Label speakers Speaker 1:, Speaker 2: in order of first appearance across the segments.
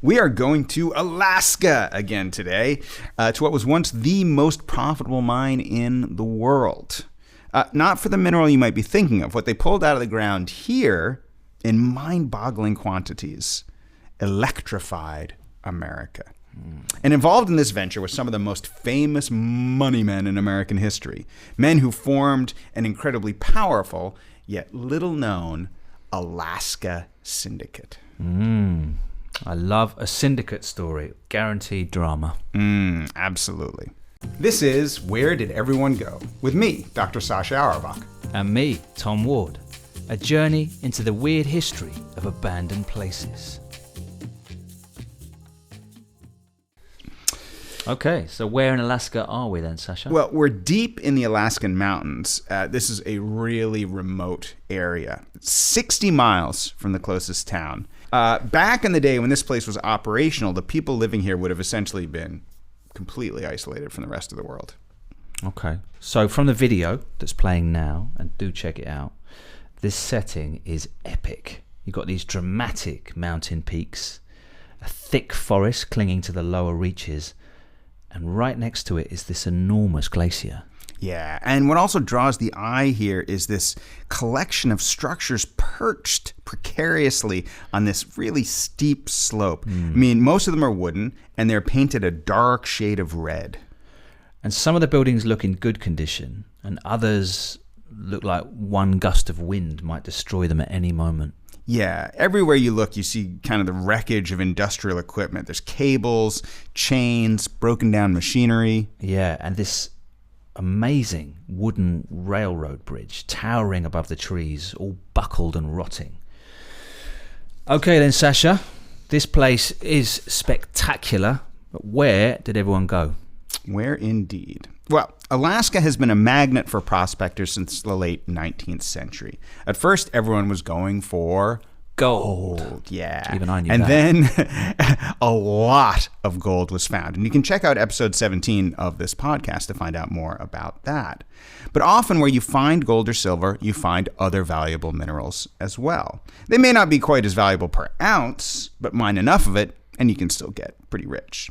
Speaker 1: We are going to Alaska again today, to what was once the most profitable mine in the world. Not for the mineral you might be thinking of. What they pulled out of the ground here, in mind-boggling quantities, electrified America. And involved in this venture was some of the most famous money men in American history. Men who formed an incredibly powerful, yet little known, Alaska Syndicate.
Speaker 2: I love a syndicate story. Guaranteed drama.
Speaker 1: Absolutely. This is Where Did Everyone Go? With me, Dr. Sasha Aravach.
Speaker 2: And me, Tom Ward. A journey into the weird history of abandoned places. Okay, so where in Alaska are we then, Sasha?
Speaker 1: Well, we're deep in the Alaskan mountains. This is a really remote area. It's 60 miles from the closest town. Back in the day when this place was operational, the people living here would have essentially been completely isolated from the rest of the world.
Speaker 2: Okay, so from the video that's playing now, and do check it out, this setting is epic. You've got these dramatic mountain peaks, a thick forest clinging to the lower reaches, and right next to it is this enormous glacier.
Speaker 1: Yeah, and what also draws the eye here is this collection of structures perched precariously on this really steep slope. I mean, most of them are wooden, and they're painted a dark shade of red.
Speaker 2: And some of the buildings look in good condition, and others look like one gust of wind might destroy them at any moment.
Speaker 1: Yeah, everywhere you look, you see kind of the wreckage of industrial equipment. There's cables, chains, broken down machinery.
Speaker 2: Yeah, and this amazing wooden railroad bridge towering above the trees, all buckled and rotting. Okay then, Sasha, this place is spectacular, but where did everyone go?
Speaker 1: Where indeed? Well, Alaska has been a magnet for prospectors since the late 19th century. At first, everyone was going for gold. Yeah.
Speaker 2: Even I knew
Speaker 1: and
Speaker 2: that.
Speaker 1: then a lot of gold was found. And you can check out episode 17 of this podcast to find out more about that. But often where you find gold or silver, you find other valuable minerals as well. They may not be quite as valuable per ounce, but mine enough of it, and you can still get pretty rich.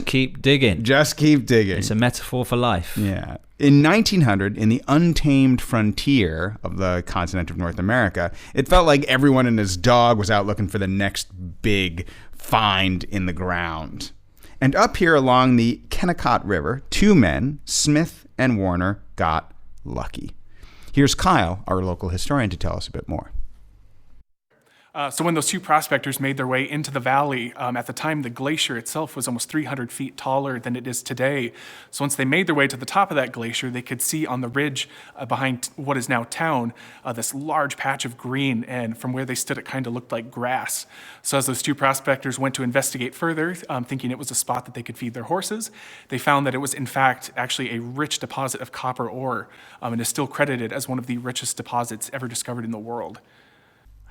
Speaker 2: Keep digging.
Speaker 1: Just keep digging.
Speaker 2: It's a metaphor for life.
Speaker 1: Yeah. In 1900, in the untamed frontier of the continent of North America, it felt like everyone and his dog was out looking for the next big find in the ground. And up here along the Kennecott River, two men, Smith and Warner, got lucky. Here's Kyle, our local historian, to tell us a bit more.
Speaker 3: So when those two prospectors made their way into the valley, at the time the glacier itself was almost 300 feet taller than it is today. So once they made their way to the top of that glacier, they could see on the ridge behind what is now town, this large patch of green, and from where they stood it kind of looked like grass. So as those two prospectors went to investigate further, thinking it was a spot that they could feed their horses, they found that it was in fact actually a rich deposit of copper ore, and is still credited as one of the richest deposits ever discovered in the world.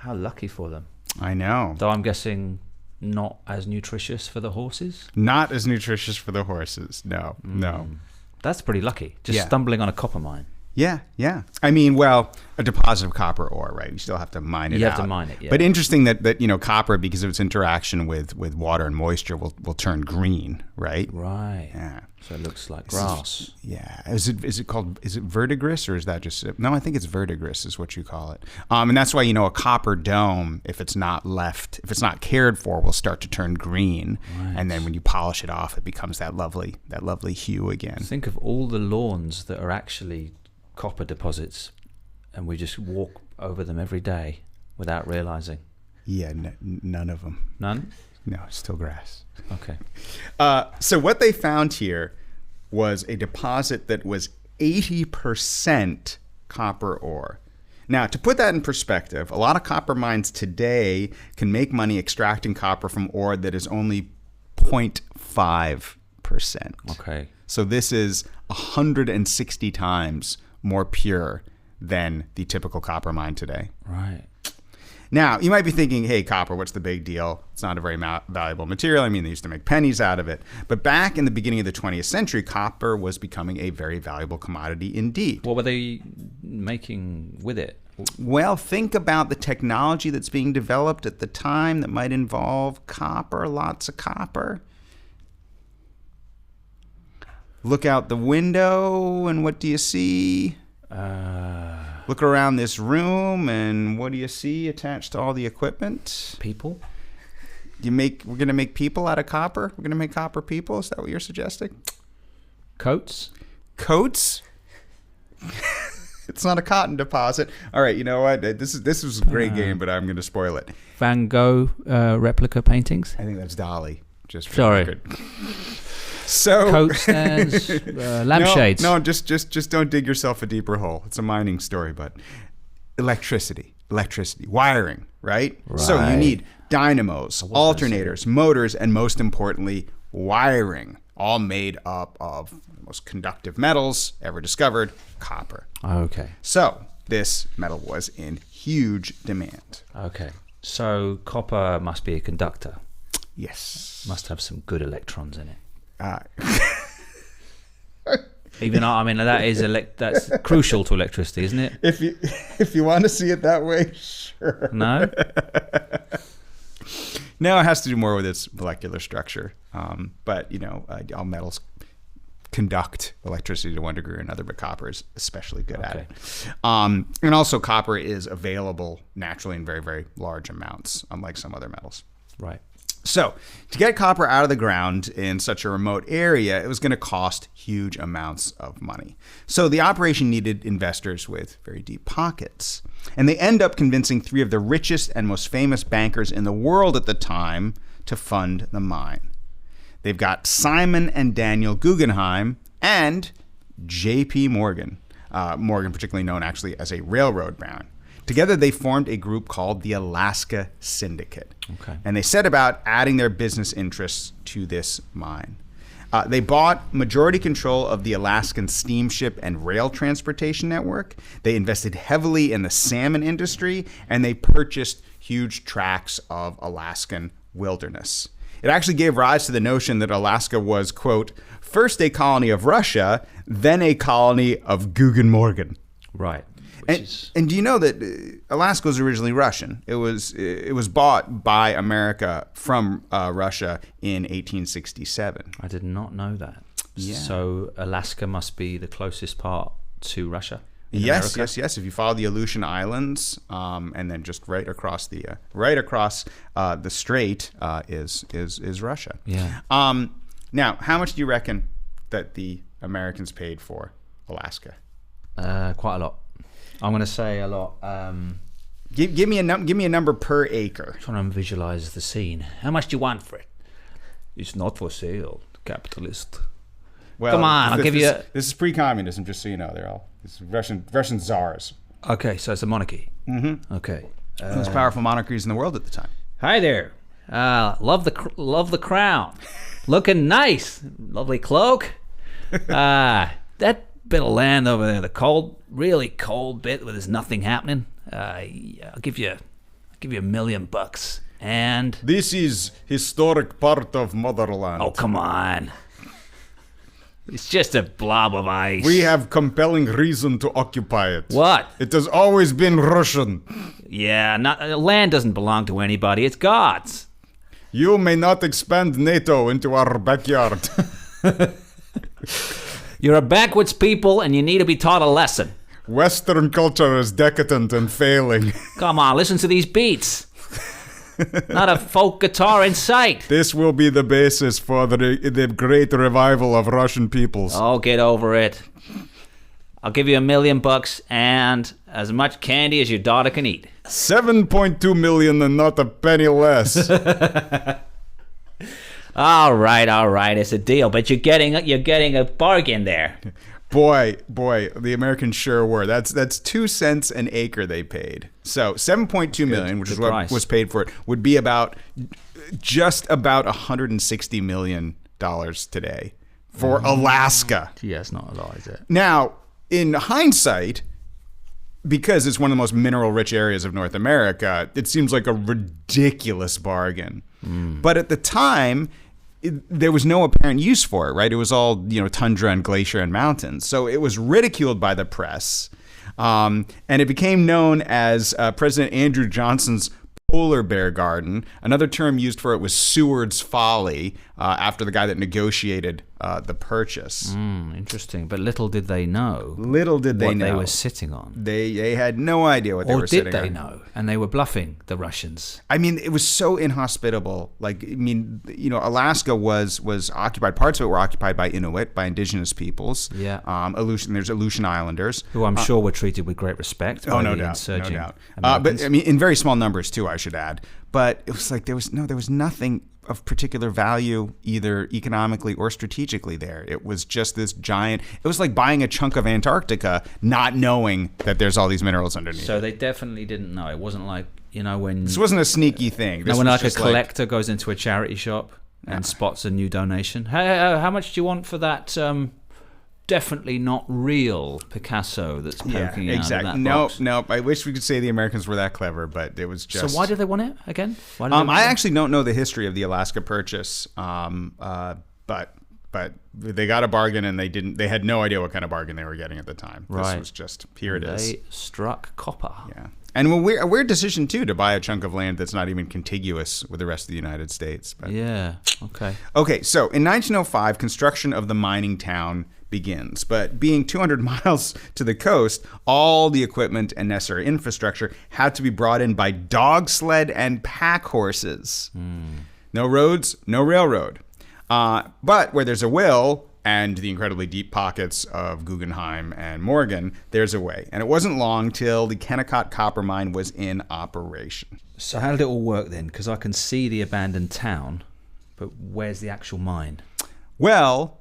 Speaker 2: How lucky for them.
Speaker 1: I know.
Speaker 2: Though I'm guessing not as nutritious for the horses.
Speaker 1: Not as nutritious for the horses. No.
Speaker 2: That's pretty lucky. Just stumbling on a copper mine.
Speaker 1: Yeah. I mean, well, a deposit of copper ore, right? You still have to mine it out.
Speaker 2: You have to mine it, yeah.
Speaker 1: But interesting that copper, because of its interaction with water and moisture, will turn green, right?
Speaker 2: Right.
Speaker 1: Yeah.
Speaker 2: So it looks like grass.
Speaker 1: Is it verdigris, or is that just... No, I think it's verdigris is what you call it. And that's why, a copper dome, if it's not cared for, will start to turn green. Right. And then when you polish it off, it becomes that lovely hue again.
Speaker 2: Think of all the lawns that are actually copper deposits, and we just walk over them every day without realizing.
Speaker 1: Yeah, none of them.
Speaker 2: None?
Speaker 1: No, it's still grass.
Speaker 2: Okay.
Speaker 1: So what they found here was a deposit that was 80% copper ore. Now, to put that in perspective, a lot of copper mines today can make money extracting copper from ore that is only 0.5%.
Speaker 2: Okay.
Speaker 1: So this is 160 times more pure than the typical copper mine today.
Speaker 2: Right.
Speaker 1: Now, you might be thinking, hey, copper, what's the big deal? It's not a very valuable material. I mean, they used to make pennies out of it. But back in the beginning of the 20th century, copper was becoming a very valuable commodity indeed.
Speaker 2: What were they making with it?
Speaker 1: Well, think about the technology that's being developed at the time that might involve copper, lots of copper. Look out the window, and what do you see? Look around this room, and what do you see attached to all the equipment?
Speaker 2: People?
Speaker 1: We're going to make people out of copper? We're going to make copper people? Is that what you're suggesting?
Speaker 2: Coats?
Speaker 1: Coats? It's not a cotton deposit. All right, you know what? This was a great game, but I'm going to spoil it.
Speaker 2: Van Gogh replica paintings?
Speaker 1: I think that's Dolly. Just for
Speaker 2: Sorry.
Speaker 1: the record. So
Speaker 2: Coat stands, lampshades.
Speaker 1: No, just don't dig yourself a deeper hole. It's a mining story, but electricity, wiring, right? So you need dynamos, alternators, motors, and most importantly, wiring, all made up of the most conductive metals ever discovered, copper.
Speaker 2: Okay.
Speaker 1: So this metal was in huge demand.
Speaker 2: Okay. So copper must be a conductor.
Speaker 1: Yes.
Speaker 2: Must have some good electrons in it.
Speaker 1: Uh,
Speaker 2: Even I mean that's crucial to electricity, isn't it?
Speaker 1: if you want to see it that way, sure.
Speaker 2: No.
Speaker 1: No, it has to do more with its molecular structure. But all metals conduct electricity to one degree or another, but copper is especially good at it. And also, copper is available naturally in very, very large amounts, unlike some other metals.
Speaker 2: Right.
Speaker 1: So, to get copper out of the ground in such a remote area, it was going to cost huge amounts of money. So, the operation needed investors with very deep pockets. And they end up convincing 3 of the richest and most famous bankers in the world at the time to fund the mine. They've got Simon and Daniel Guggenheim and J.P. Morgan. Morgan, particularly known actually as a railroad baron. Together, they formed a group called the Alaska Syndicate.
Speaker 2: Okay.
Speaker 1: And they set about adding their business interests to this mine. They bought majority control of the Alaskan steamship and rail transportation network. They invested heavily in the salmon industry, and they purchased huge tracts of Alaskan wilderness. It actually gave rise to the notion that Alaska was, quote, first a colony of Russia, then a colony of Guggenheim and Morgan.
Speaker 2: Right.
Speaker 1: And do you know that Alaska was originally Russian? It was bought by America from Russia in 1867.
Speaker 2: I did not know that.
Speaker 1: Yeah.
Speaker 2: So Alaska must be the closest part to Russia.
Speaker 1: Yes.
Speaker 2: America?
Speaker 1: If you follow the Aleutian Islands, and then just right across the strait is Russia.
Speaker 2: Yeah.
Speaker 1: Now, how much do you reckon that the Americans paid for Alaska?
Speaker 2: Quite a lot. I'm going to say a lot.
Speaker 1: Give me a number per acre.
Speaker 2: Trying to visualize the scene. How much do you want for it? It's not for sale, capitalist.
Speaker 1: Well,
Speaker 2: come on, I'll give you.
Speaker 1: This is pre-communism, just so you know. It's Russian czars.
Speaker 2: Okay, so it's a monarchy.
Speaker 1: Mm-hmm.
Speaker 2: Okay.
Speaker 1: The most powerful monarchies in the world at the time.
Speaker 2: Hi there. Love the crown. Looking nice. Lovely cloak. That bit of land over there, the really cold bit where there's nothing happening. I'll give you $1 million, and
Speaker 1: this is historic part of motherland.
Speaker 2: oh come on, it's just a blob of ice.
Speaker 1: We have compelling reason to occupy it.
Speaker 2: What?
Speaker 1: It has always been Russian.
Speaker 2: Yeah, land doesn't belong to anybody. It's God's.
Speaker 1: You may not expand NATO into our backyard.
Speaker 2: You're a backwards people, and you need to be taught a lesson.
Speaker 1: Western culture is decadent and failing.
Speaker 2: Come on, listen to these beats. Not a folk guitar in sight.
Speaker 1: This will be the basis for the great revival of Russian peoples.
Speaker 2: Oh, get over it. I'll give you $1 million and as much candy as your daughter can eat.
Speaker 1: 7.2 million and not a penny less.
Speaker 2: All right, it's a deal, but you're getting a bargain there.
Speaker 1: Boy, the Americans sure were. That's 2 cents an acre they paid. So 7.2 million, which is what was paid for it, would be just about $160 million today for Alaska.
Speaker 2: Yeah, it's not a lot, is it?
Speaker 1: Now, in hindsight, because it's one of the most mineral-rich areas of North America, it seems like a ridiculous bargain. But at the time, there was no apparent use for it, right? It was all, tundra and glacier and mountains. So it was ridiculed by the press. And it became known as President Andrew Johnson's polar bear garden. Another term used for it was Seward's Folly, after the guy that negotiated the purchase.
Speaker 2: Interesting. But little did they know.
Speaker 1: Little did they
Speaker 2: what
Speaker 1: know.
Speaker 2: they were sitting on.
Speaker 1: They had no idea what they were sitting on.
Speaker 2: Or did they know? And they were bluffing the Russians.
Speaker 1: I mean, it was so inhospitable. Like, I mean, you know, Alaska was occupied. Parts of it were occupied by Inuit, by indigenous peoples.
Speaker 2: Yeah.
Speaker 1: There's Aleutian Islanders.
Speaker 2: Who I'm sure were treated with great respect by the insurging
Speaker 1: But I mean, in very small numbers too, I should add. But it was like there was nothing of particular value either economically or strategically there. It was just this giant. It was like buying a chunk of Antarctica, not knowing that there's all these minerals underneath.
Speaker 2: So they definitely didn't know. It wasn't like, you know, when
Speaker 1: this wasn't a sneaky thing.
Speaker 2: When like a collector goes into a charity shop and spots a new donation. Hey, how much do you want for that? Definitely not real Picasso that's poking out of that box.
Speaker 1: Nope. I wish we could say the Americans were that clever, but it was just.
Speaker 2: So why did they want it again?
Speaker 1: I actually don't know the history of the Alaska Purchase, but they got a bargain and they had no idea what kind of bargain they were getting at the time. Right. This was just, here it is.
Speaker 2: They struck copper.
Speaker 1: Yeah. And a weird decision, too, to buy a chunk of land that's not even contiguous with the rest of the United States. But.
Speaker 2: Yeah, okay.
Speaker 1: Okay, so in 1905, construction of the mining town begins. But being 200 miles to the coast, all the equipment and necessary infrastructure had to be brought in by dog sled and pack horses. No roads, no railroad. But where there's a will and the incredibly deep pockets of Guggenheim and Morgan, there's a way. And it wasn't long till the Kennecott Copper Mine was in operation.
Speaker 2: So how did it all work then? Because I can see the abandoned town, but where's the actual mine?
Speaker 1: Well,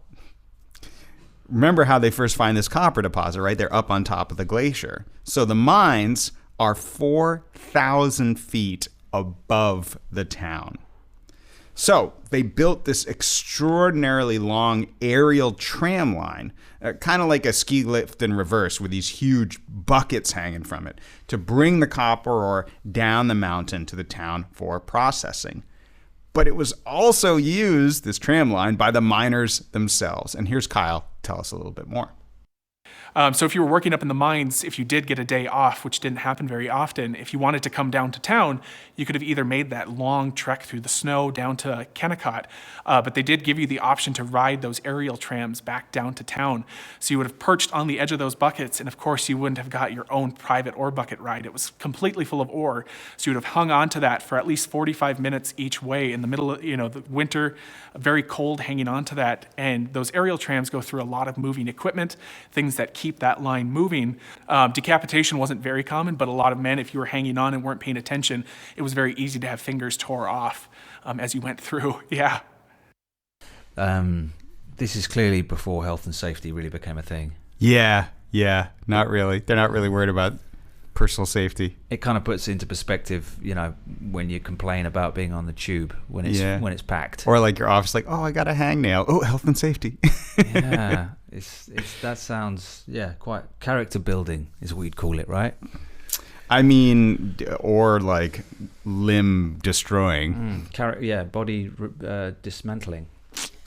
Speaker 1: remember how they first find this copper deposit, right? They're up on top of the glacier. So the mines are 4,000 feet above the town. So they built this extraordinarily long aerial tram line, kind of like a ski lift in reverse with these huge buckets hanging from it, to bring the copper ore down the mountain to the town for processing. But it was also used, this tram line, by the miners themselves. And here's Kyle, tell us a little bit more.
Speaker 3: So if you were working up in the mines, if you did get a day off, which didn't happen very often, if you wanted to come down to town, you could have either made that long trek through the snow down to Kennecott, but they did give you the option to ride those aerial trams back down to town. So you would have perched on the edge of those buckets, and of course you wouldn't have got your own private ore bucket ride. It was completely full of ore, so you would have hung on to that for at least 45 minutes each way in the middle of the winter, very cold hanging on to that. And those aerial trams go through a lot of moving equipment, things that keep that line moving. Decapitation wasn't very common, but a lot of men, if you were hanging on and weren't paying attention, it was very easy to have fingers tore off as you went through. Yeah.
Speaker 2: This is clearly before health and safety really became a thing.
Speaker 1: Yeah, not really. They're not really worried about personal safety.
Speaker 2: It kind of puts into perspective, when you complain about being on the tube when it's packed,
Speaker 1: or like your office, like, oh, I got a hangnail. Oh, health and safety.
Speaker 2: Yeah, it's that sounds quite character building is what you'd call it, right?
Speaker 1: I mean, or like limb destroying.
Speaker 2: Body dismantling.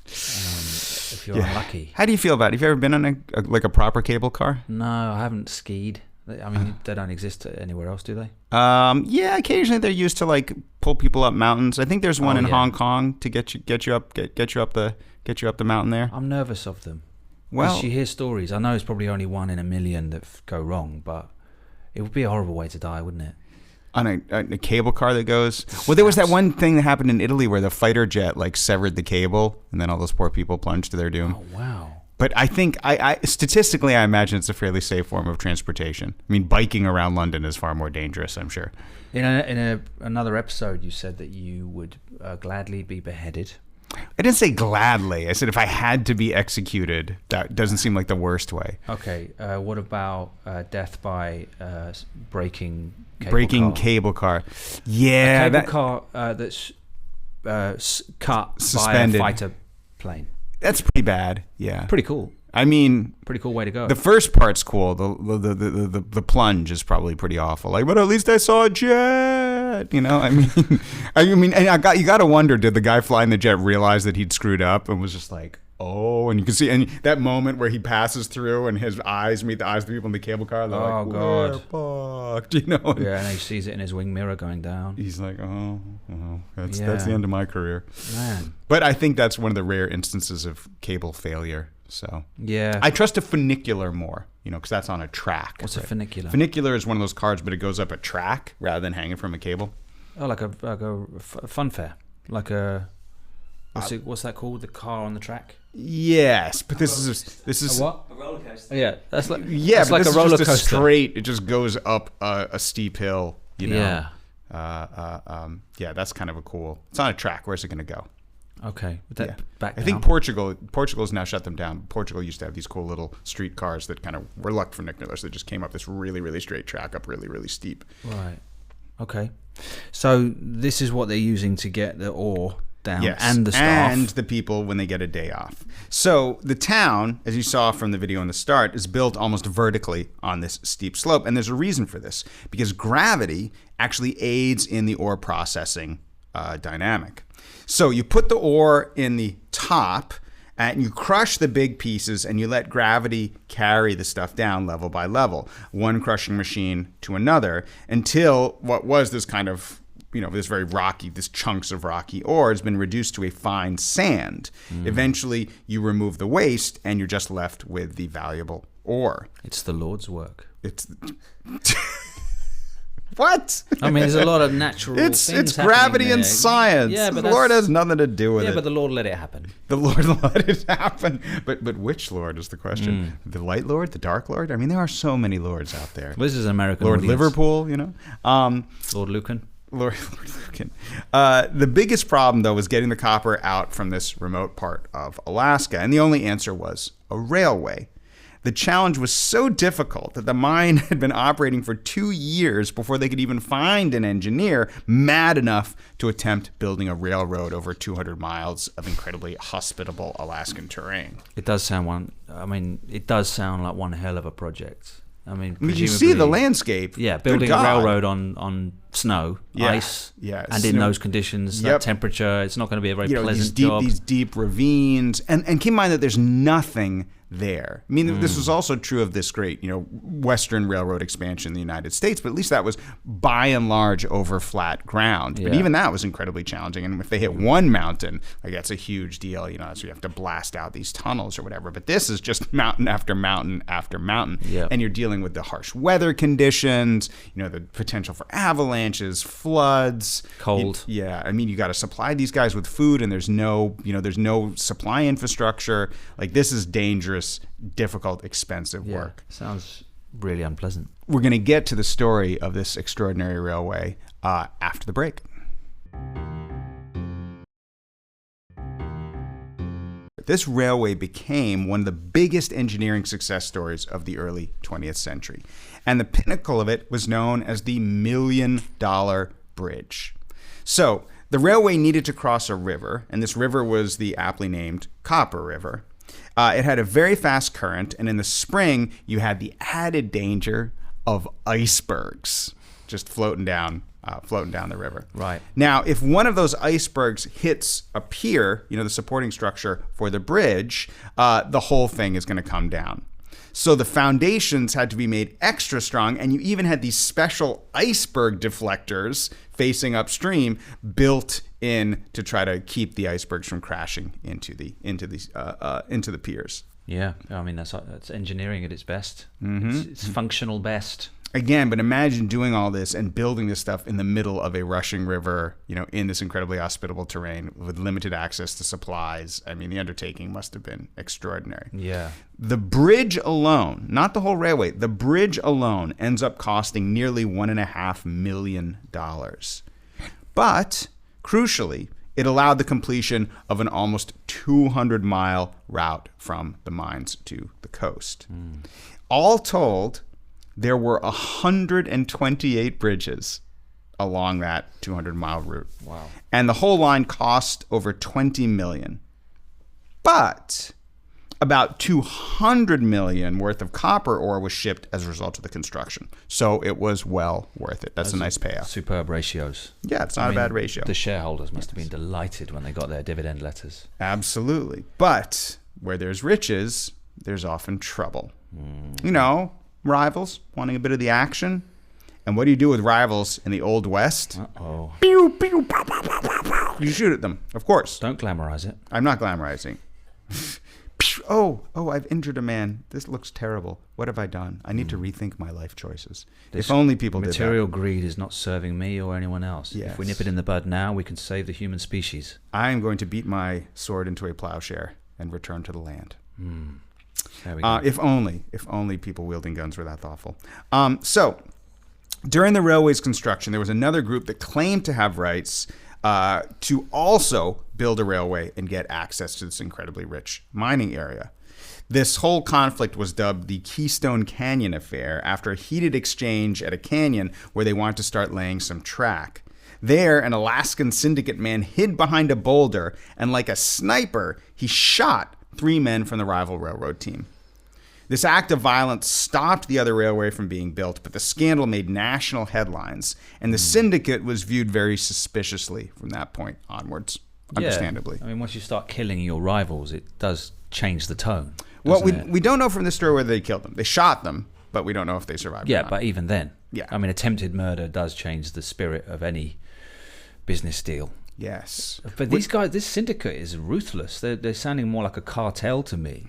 Speaker 2: If you're unlucky.
Speaker 1: How do you feel about it? Have you ever been on a proper cable car?
Speaker 2: No, I haven't skied. I mean, they don't exist anywhere else, do they?
Speaker 1: Yeah, occasionally they're used to like pull people up mountains. I think there's one in Hong Kong to get you up the mountain there.
Speaker 2: I'm nervous of them.
Speaker 1: Well,
Speaker 2: you hear stories. I know it's probably only 1 in a million that go wrong, but it would be a horrible way to die, wouldn't it?
Speaker 1: On a cable car that goes. Well, there was that one thing that happened in Italy where the fighter jet like severed the cable, and then all those poor people plunged to their doom.
Speaker 2: Oh wow.
Speaker 1: But I think, I statistically, I imagine it's a fairly safe form of transportation. I mean, biking around London is far more dangerous, I'm sure.
Speaker 2: In another episode, you said that you would gladly be beheaded.
Speaker 1: I didn't say gladly. I said if I had to be executed, that doesn't seem like the worst way.
Speaker 2: Okay. What about death by breaking
Speaker 1: cable car? Yeah.
Speaker 2: A cable car that's cut
Speaker 1: suspended
Speaker 2: by a fighter plane.
Speaker 1: That's pretty bad. Yeah.
Speaker 2: Pretty cool.
Speaker 1: I mean,
Speaker 2: pretty cool way to go.
Speaker 1: The first part's cool. The plunge is probably pretty awful. Like, but at least I saw a jet. I mean, and you got to wonder, did the guy flying the jet realize that he'd screwed up and was just like, oh, and you can see, and that moment where he passes through and his eyes meet the eyes of the people in the cable car. They're
Speaker 2: Oh,
Speaker 1: like,
Speaker 2: God.
Speaker 1: we're fucked, you know?
Speaker 2: Yeah, and he sees it in his wing mirror going down.
Speaker 1: He's like, oh, that's
Speaker 2: Yeah.
Speaker 1: the end of my career.
Speaker 2: Man.
Speaker 1: But I think that's one of the rare instances of cable failure. So
Speaker 2: Yeah.
Speaker 1: I trust a funicular more, because that's on a track.
Speaker 2: What's a funicular?
Speaker 1: Funicular is one of those cars, but it goes up a track rather than hanging from a cable.
Speaker 2: Oh, like a fun fair. Like a... What's that called? The car on the track?
Speaker 1: Yes, but this is
Speaker 2: A what?
Speaker 4: A roller coaster.
Speaker 2: Yeah, that's like
Speaker 1: yeah, but
Speaker 2: like
Speaker 1: this
Speaker 2: a roller
Speaker 1: is just a
Speaker 2: coaster.
Speaker 1: straight. It just goes up a steep hill.
Speaker 2: Yeah.
Speaker 1: Yeah, that's kind of a cool. It's on a track. Where's it going to go?
Speaker 2: Okay. With that
Speaker 1: Yeah.
Speaker 2: back
Speaker 1: I think
Speaker 2: down.
Speaker 1: Portugal's now shut them down. Portugal used to have these cool little street cars that kind of were like funiculars. They just came up this really, really straight track up really, really steep.
Speaker 2: Right. Okay. So this is what they're using to get the ore down and the staff.
Speaker 1: and the people when they get a day off. So the town, as you saw from the video in the start, is built almost vertically on this steep slope, and there's a reason for this because gravity actually aids in the ore processing dynamic. So you put the ore in the top and you crush the big pieces and you let gravity carry the stuff down level by level, one crushing machine to another, until what was this kind of this chunks of rocky ore has been reduced to a fine sand. Eventually, you remove the waste, and you're just left with the valuable ore.
Speaker 2: It's the Lord's work.
Speaker 1: It's what?
Speaker 2: I mean, there's a lot of natural
Speaker 1: It's
Speaker 2: things
Speaker 1: gravity
Speaker 2: happening
Speaker 1: and
Speaker 2: there.
Speaker 1: science.
Speaker 2: Yeah, but
Speaker 1: the Lord
Speaker 2: that's-
Speaker 1: has nothing to do with
Speaker 2: Yeah,
Speaker 1: it.
Speaker 2: but the Lord let it happen.
Speaker 1: The Lord let it happen. But which Lord is the question? The Light Lord? The Dark Lord? I mean, there are so many Lords out there.
Speaker 2: Well, this is an American
Speaker 1: Lord
Speaker 2: audience.
Speaker 1: Liverpool,
Speaker 2: Lord Lucan.
Speaker 1: Lord Lucan. The biggest problem, though, was getting the copper out from this remote part of Alaska, and the only answer was a railway. The challenge was so difficult that the mine had been operating for 2 years before they could even find an engineer mad enough to attempt building a railroad over 200 miles of incredibly hospitable Alaskan terrain.
Speaker 2: It does sound like one hell of a project. I mean,
Speaker 1: You see the
Speaker 2: presumably-
Speaker 1: landscape.
Speaker 2: Yeah,
Speaker 1: Good
Speaker 2: building a
Speaker 1: God.
Speaker 2: railroad on snow,
Speaker 1: Yeah,
Speaker 2: ice,
Speaker 1: yeah,
Speaker 2: and in
Speaker 1: snow.
Speaker 2: those conditions,
Speaker 1: Yep.
Speaker 2: that temperature, it's not going to be a very pleasant job.
Speaker 1: These deep ravines, and keep in mind that there's nothing there. I mean, this was also true of this great, Western railroad expansion in the United States, but at least that was by and large over flat ground. But
Speaker 2: Yeah.
Speaker 1: even that was incredibly challenging. And if they hit one mountain, like that's a huge deal, so you have to blast out these tunnels or whatever. But this is just mountain after mountain after mountain.
Speaker 2: Yeah.
Speaker 1: And you're dealing with the harsh weather conditions, the potential for avalanches, floods,
Speaker 2: Cold.
Speaker 1: Yeah, I mean, you got to supply these guys with food, and there's no supply infrastructure. Like, this is dangerous, difficult, expensive
Speaker 2: Yeah,
Speaker 1: work.
Speaker 2: sounds really unpleasant.
Speaker 1: We're going to get to the story of this extraordinary railway after the break. This railway became one of the biggest engineering success stories of the early 20th century. And the pinnacle of it was known as the $1 Million Bridge. So the railway needed to cross a river, and this river was the aptly named Copper River. It had a very fast current, and in the spring, you had the added danger of icebergs just floating down the river.
Speaker 2: Right.
Speaker 1: Now, if one of those icebergs hits a pier, the supporting structure for the bridge, the whole thing is going to come down. So the foundations had to be made extra strong, and you even had these special iceberg deflectors facing upstream built in to try to keep the icebergs from crashing into the piers.
Speaker 2: Yeah, I mean that's engineering at its best. It's functional best.
Speaker 1: Again, but imagine doing all this and building this stuff in the middle of a rushing river, in this incredibly hospitable terrain with limited access to supplies. I mean, the undertaking must have been extraordinary.
Speaker 2: Yeah.
Speaker 1: The bridge alone, not the whole railway, the bridge alone ends up costing nearly $1.5 million. But, crucially, it allowed the completion of an almost 200-mile route from the mines to the coast. All told, there were 128 bridges along that 200-mile route.
Speaker 2: Wow.
Speaker 1: And the whole line cost over $20 million. But about $200 million worth of copper ore was shipped as a result of the construction. So it was well worth it. That's a nice payoff.
Speaker 2: Superb ratios.
Speaker 1: Yeah, it's not a bad ratio.
Speaker 2: The shareholders must have been delighted when they got their dividend letters.
Speaker 1: Absolutely. But where there's riches, there's often trouble. You know, rivals wanting a bit of the action. And what do you do with rivals in the Old West?
Speaker 2: Uh-oh.
Speaker 1: Pew, pew, pow, pow, pow, pow, pow. You shoot at them, of course.
Speaker 2: Don't glamorize it.
Speaker 1: I'm not glamorizing. I've injured a man. This looks terrible. What have I done? I need to rethink my life choices. If only people did that.
Speaker 2: Material greed is not serving me or anyone else.
Speaker 1: Yes.
Speaker 2: If we nip it in the bud now, we can save the human species.
Speaker 1: I am going to beat my sword into a plowshare and return to the land.
Speaker 2: There we go.
Speaker 1: If only people wielding guns were that thoughtful. So, during the railway's construction, there was another group that claimed to have rights to also build a railway and get access to this incredibly rich mining area. This whole conflict was dubbed the Keystone Canyon Affair after a heated exchange at a canyon where they wanted to start laying some track. There, an Alaskan Syndicate man hid behind a boulder, and like a sniper, he shot 3 men from the rival railroad team. This act of violence stopped the other railway from being built, but the scandal made national headlines, and the syndicate was viewed very suspiciously from that point onwards, understandably.
Speaker 2: I mean, once you start killing your rivals, it does change the tone.
Speaker 1: Well, we don't know from this story whether they killed them. They shot them, but we don't know if they survived or
Speaker 2: Yeah,
Speaker 1: not.
Speaker 2: but even then.
Speaker 1: Yeah.
Speaker 2: I mean, attempted murder does change the spirit of any business deal.
Speaker 1: Yes.
Speaker 2: But these guys, this syndicate is ruthless. They're sounding more like a cartel to me.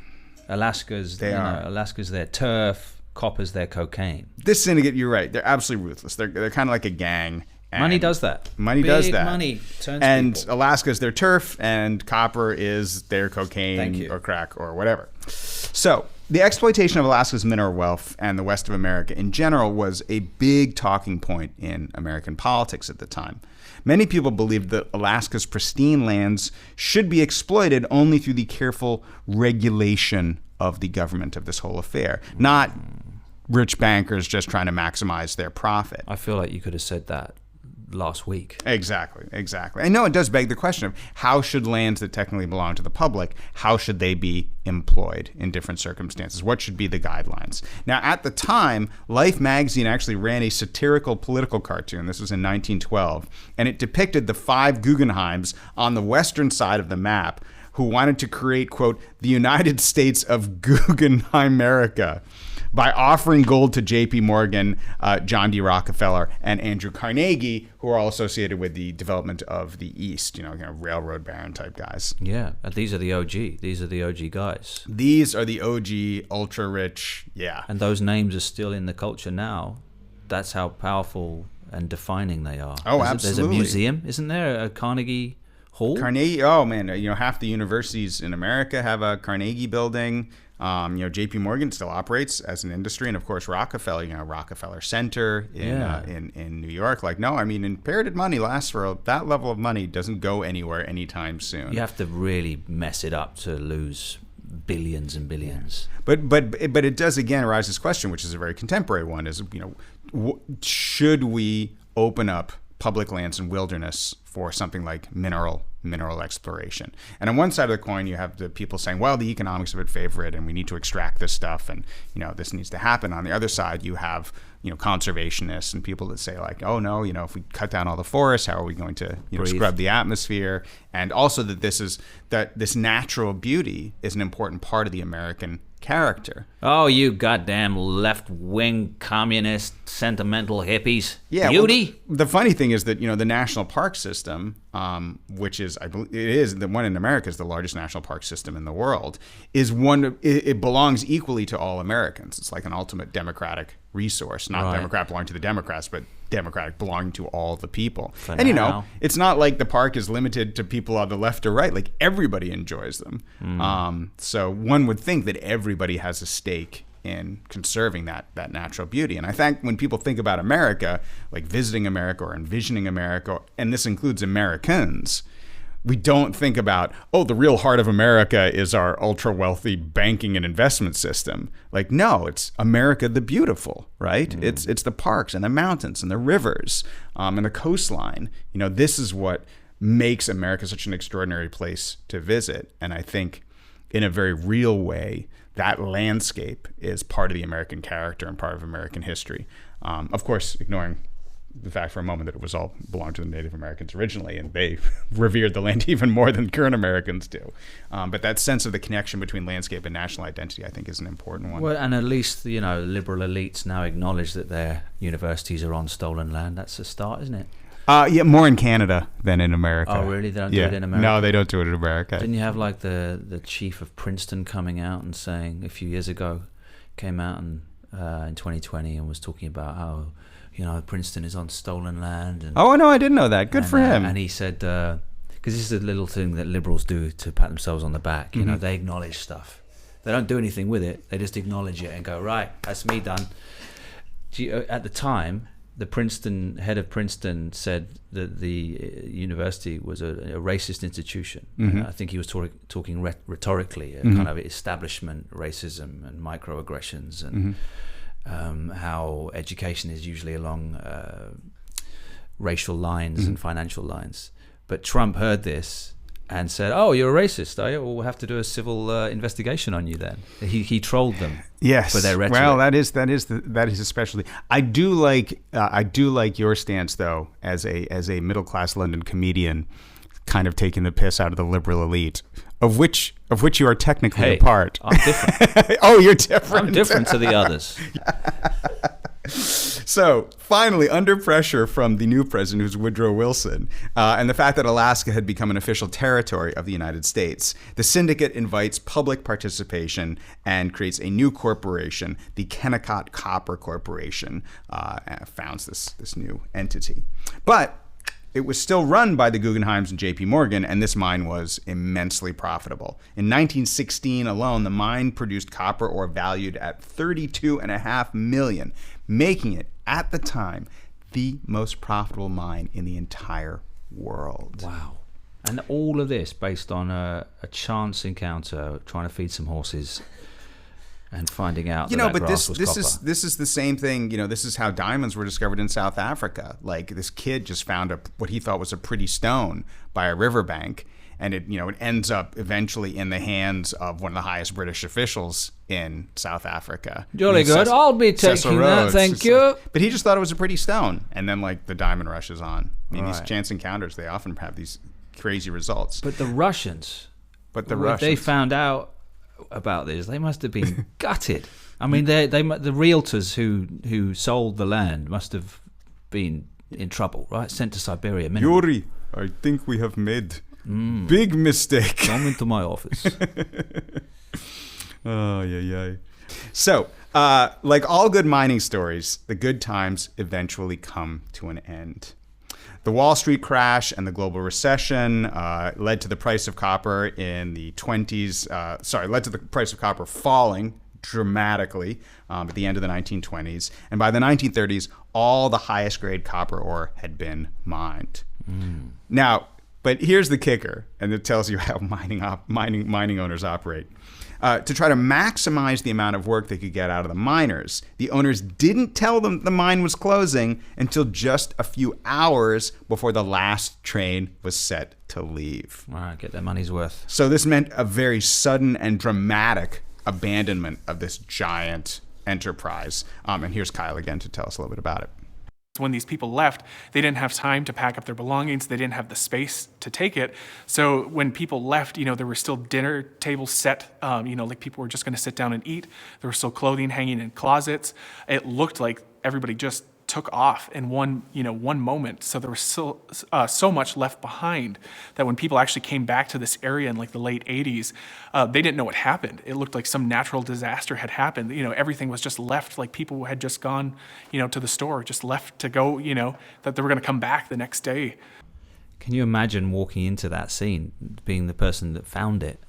Speaker 2: Alaska's their turf, copper's their cocaine.
Speaker 1: This syndicate, you're right. They're absolutely ruthless. They're kind of like a gang.
Speaker 2: Money does that.
Speaker 1: Money does that.
Speaker 2: Money turns
Speaker 1: and
Speaker 2: people.
Speaker 1: Alaska's their turf, and copper is their cocaine or crack or whatever. So the exploitation of Alaska's mineral wealth and the west of America in general was a big talking point in American politics at the time. Many people believed that Alaska's pristine lands should be exploited only through the careful regulation of the government of this whole affair, not rich bankers just trying to maximize their profit.
Speaker 2: I feel like you could have said that last week.
Speaker 1: Exactly. I know it does beg the question of how should lands that technically belong to the public, how should they be employed in different circumstances? What should be the guidelines? Now, at the time, Life magazine actually ran a satirical political cartoon. This was in 1912, and it depicted the 5 Guggenheims on the western side of the map who wanted to create, quote, the United States of Guggenheim-America, by offering gold to J.P. Morgan, John D. Rockefeller, and Andrew Carnegie, who are all associated with the development of the East, railroad baron type guys.
Speaker 2: Yeah, and these are the OG. These are the OG guys.
Speaker 1: These are the OG, ultra rich, yeah.
Speaker 2: And those names are still in the culture now. That's how powerful and defining they are.
Speaker 1: Oh, absolutely.
Speaker 2: There's a museum, isn't there? A Carnegie Hall?
Speaker 1: Carnegie, oh man, half the universities in America have a Carnegie building. J.P. Morgan still operates as an industry, and of course Rockefeller, Rockefeller Center in New York. Inherited money lasts for that level of money doesn't go anywhere anytime soon.
Speaker 2: You have to really mess it up to lose billions and billions.
Speaker 1: Yeah. But it does again arise this question, which is a very contemporary one: is should we open up public lands and wilderness for something like mineral exploration? And on one side of the coin, you have the people saying, well, the economics of it favor it, and we need to extract this stuff, and this needs to happen. On the other side, you have conservationists and people that say like, oh no, if we cut down all the forests, how are we going to scrub the atmosphere? And also that this natural beauty is an important part of the American character.
Speaker 2: Oh, you goddamn left-wing communist sentimental hippies.
Speaker 1: Yeah,
Speaker 2: beauty.
Speaker 1: Well, the funny thing is that the national park system, which is I believe it is the one in America is the largest national park system in the world, is one. It belongs equally to all Americans. It's like an ultimate democratic resource, not
Speaker 2: right.
Speaker 1: Democrat belonging to the Democrats, but democratic belonging to all the people.
Speaker 2: For
Speaker 1: and
Speaker 2: now.
Speaker 1: It's not like the park is limited to people on the left or right. Like everybody enjoys them. So one would think that everybody has a stake in conserving that natural beauty. And I think when people think about America, like visiting America or envisioning America, and this includes Americans, we don't think about, the real heart of America is our ultra wealthy banking and investment system. Like, no, it's America the beautiful, right? It's the parks and the mountains and the rivers and the coastline. This is what makes America such an extraordinary place to visit. And I think in a very real way, that landscape is part of the American character and part of American history. Of course, ignoring the fact for a moment that it was all belonged to the Native Americans originally, and they revered the land even more than current Americans do. But that sense of the connection between landscape and national identity, I think, is an important one.
Speaker 2: Well, and at least, liberal elites now acknowledge that their universities are on stolen land. That's a start, isn't it?
Speaker 1: Yeah, more in Canada than in America.
Speaker 2: Oh, really? They don't do it in America?
Speaker 1: No, they don't do it in America.
Speaker 2: Didn't you have like the chief of Princeton coming out and saying a few years ago, came out and in 2020 and was talking about how Princeton is on stolen land. And,
Speaker 1: oh no, I didn't know that. Good for him.
Speaker 2: And he said, because this is a little thing that liberals do to pat themselves on the back. You know, they acknowledge stuff. They don't do anything with it. They just acknowledge it and go, right, that's me done. At the time, the head of Princeton said that the university was a racist institution. I think he was talking rhetorically, kind of establishment racism and microaggressions and how education is usually along racial lines and financial lines. But Trump heard this and said, "Oh, you're a racist, are you? Well, we'll have to do a civil investigation on you." Then he trolled them.
Speaker 1: Yes.
Speaker 2: For their rhetoric.
Speaker 1: Well, that is especially. I do like your stance though, as a middle class London comedian, kind of taking the piss out of the liberal elite, of which you are technically a part.
Speaker 2: I'm different.
Speaker 1: Oh, you're different.
Speaker 2: I'm different to the others.
Speaker 1: So finally, under pressure from the new president, who's Woodrow Wilson, and the fact that Alaska had become an official territory of the United States, the syndicate invites public participation and creates a new corporation, the Kennecott Copper Corporation, founds this new entity. But it was still run by the Guggenheims and JP Morgan, and this mine was immensely profitable. In 1916 alone, the mine produced copper ore valued at $32.5 million, making it, at the time, the most profitable mine in the entire world.
Speaker 2: Wow. And all of this based on a chance encounter trying to feed some horses and finding out that grass was copper.
Speaker 1: This is the same thing. This is how diamonds were discovered in South Africa. Like, this kid just found what he thought was a pretty stone by a riverbank, and it ends up eventually in the hands of one of the highest British officials in South Africa.
Speaker 2: Jolly good. I'll be taking that, thank you.
Speaker 1: But he just thought it was a pretty stone, and then the diamond rushes on. I mean, these chance encounters, they often have these crazy results.
Speaker 2: But the Russians, they found out about this, they must have been gutted. I mean, the realtors who sold the land must have been in trouble, right? Sent to Siberia.
Speaker 1: Yuri, I think we have made big mistake.
Speaker 2: Come into my office.
Speaker 1: Oh, yeah. So, like all good mining stories, the good times eventually come to an end. The Wall Street crash and the global recession led to the price of copper in the 20s. Led to the price of copper falling dramatically at the end of the 1920s. And by the 1930s, all the highest grade copper ore had been mined. Now, but here's the kicker, and it tells you how mining owners operate. To try to maximize the amount of work they could get out of the miners, the owners didn't tell them the mine was closing until just a few hours before the last train was set to leave.
Speaker 2: All right, get their money's worth.
Speaker 1: So this meant a very sudden and dramatic abandonment of this giant enterprise. And here's Kyle again to tell us a little bit about it.
Speaker 3: When these people left, they didn't have time to pack up their belongings. They didn't have the space to take it. So when people left, there were still dinner tables set, like people were just going to sit down and eat. There was still clothing hanging in closets. It looked like everybody just took off in one moment. So there was still so much left behind that when people actually came back to this area in the late 80s, they didn't know what happened. It looked like some natural disaster had happened. Everything was just left, like people had just gone, to the store, just left to go, that they were going to come back the next day.
Speaker 2: Can you imagine walking into that scene, being the person that found it?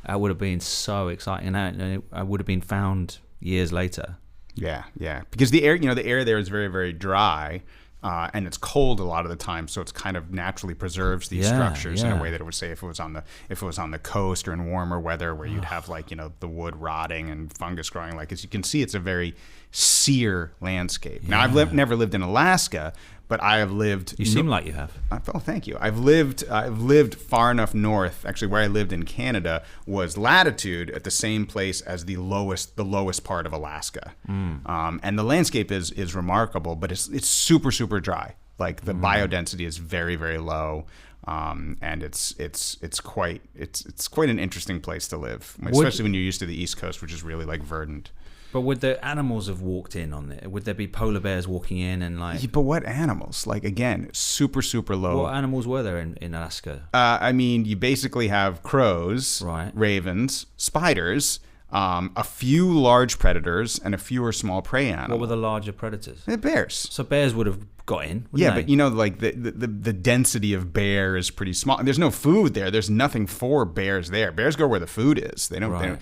Speaker 2: That would have been so exciting, and I would have been found years later.
Speaker 1: Yeah. Because the air there is very, very dry, and it's cold a lot of the time, so it's kind of naturally preserves these structures in a way that it would say if it was on the coast or in warmer weather where you'd have the wood rotting and fungus growing. As you can see, it's a very sere landscape. Now, I've never lived in Alaska, but I have lived.
Speaker 2: You seem like you have.
Speaker 1: Oh, thank you. I've lived far enough north. Actually, where I lived in Canada was latitude at the same place as the lowest part of Alaska, and the landscape is remarkable, but it's super super dry. Like the biodensity is very very low. And it's quite an interesting place to live, especially when you're used to the East Coast, which is really like verdant.
Speaker 2: But would the animals have walked in on it? Would there be polar bears walking in and like?
Speaker 1: Yeah, but what animals? Like again, super super low.
Speaker 2: What animals were there in Alaska?
Speaker 1: I mean, you basically have crows,
Speaker 2: Right.
Speaker 1: ravens, spiders, a few large predators, and a fewer small prey animals.
Speaker 2: What were the larger predators?
Speaker 1: Bears.
Speaker 2: So bears would have got in.
Speaker 1: Yeah,
Speaker 2: they?
Speaker 1: but like the density of bear is pretty small. There's no food there. There's nothing for bears there. Bears go where the food is. They don't.
Speaker 2: Right.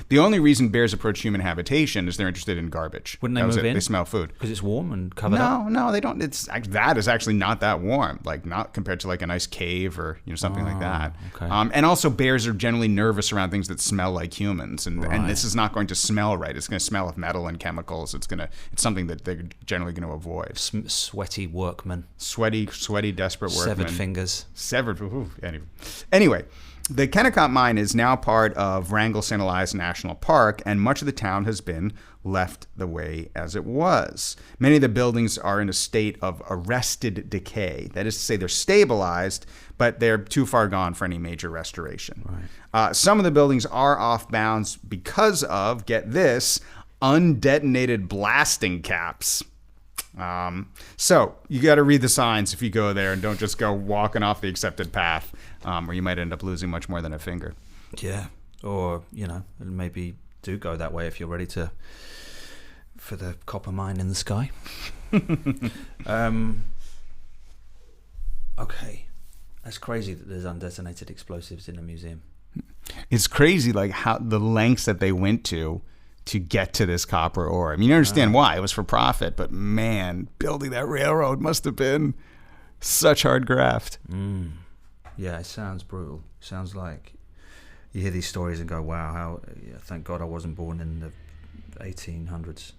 Speaker 1: The only reason bears approach human habitation is they're interested in garbage.
Speaker 2: Wouldn't they move in?
Speaker 1: They smell food
Speaker 2: Because it's warm and covered up?
Speaker 1: No, they don't. That is actually not that warm. Like not compared to like a nice cave or something like that.
Speaker 2: Okay.
Speaker 1: And also bears are generally nervous around things that smell like humans, and this is not going to smell right. It's going to smell of metal and chemicals. It's something that they're generally going to avoid.
Speaker 2: Sweaty workmen.
Speaker 1: Sweaty, desperate workmen.
Speaker 2: Severed fingers.
Speaker 1: Anyway, the Kennecott Mine is now part of Wrangell-St. Elias National Park, and much of the town has been left the way as it was. Many of the buildings are in a state of arrested decay. That is to say, they're stabilized, but they're too far gone for any major restoration. Right. Some of the buildings are off bounds because of, get this, undetonated blasting caps. So you got to read the signs if you go there, and don't just go walking off the accepted path, or you might end up losing much more than a finger.
Speaker 2: Yeah, or maybe do go that way if you're ready for the copper mine in the sky. Okay, that's crazy that there's undetonated explosives in the museum.
Speaker 1: It's crazy, like how the lengths that they went to get to this copper ore. I mean, you understand why. It was for profit, but man, building that railroad must have been such hard graft.
Speaker 2: Yeah, it sounds brutal. Sounds like you hear these stories and go, wow, thank God I wasn't born in the 1800s.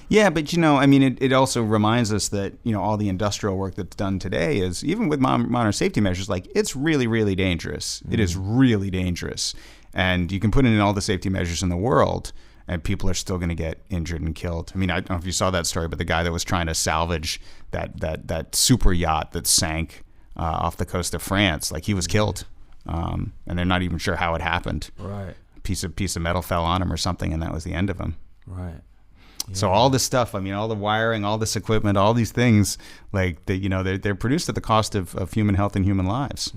Speaker 1: Yeah, but I mean, it also reminds us that, all the industrial work that's done today is, even with modern safety measures, like it's really, really dangerous. It is really dangerous. And you can put in all the safety measures in the world, and people are still going to get injured and killed. I mean, I don't know if you saw that story, but the guy that was trying to salvage that super yacht that sank off the coast of France, like he was killed, and they're not even sure how it happened.
Speaker 2: Right.
Speaker 1: A piece of metal fell on him or something, and that was the end of him.
Speaker 2: Right. Yeah.
Speaker 1: So all this stuff, I mean, all the wiring, all this equipment, all these things, like they're produced at the cost of human health and human lives.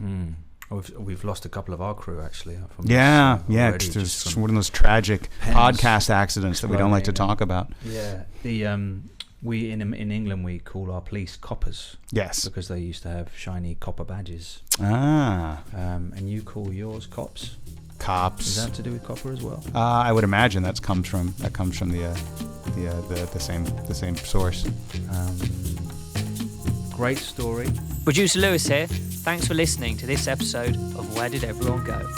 Speaker 2: We've lost a couple of our crew actually.
Speaker 1: It's one of those tragic podcast accidents that we don't like to talk about.
Speaker 2: Yeah, we in England we call our police coppers.
Speaker 1: Yes,
Speaker 2: because they used to have shiny copper badges. And you call yours cops.
Speaker 1: Cops.
Speaker 2: Does that have to do with copper as well?
Speaker 1: I would imagine that comes from the same source.
Speaker 2: Great story.
Speaker 4: Producer Lewis here. Thanks for listening to this episode of Where Did Everyone Go?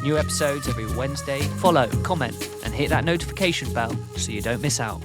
Speaker 4: New episodes every Wednesday. Follow, comment, and hit that notification bell so you don't miss out.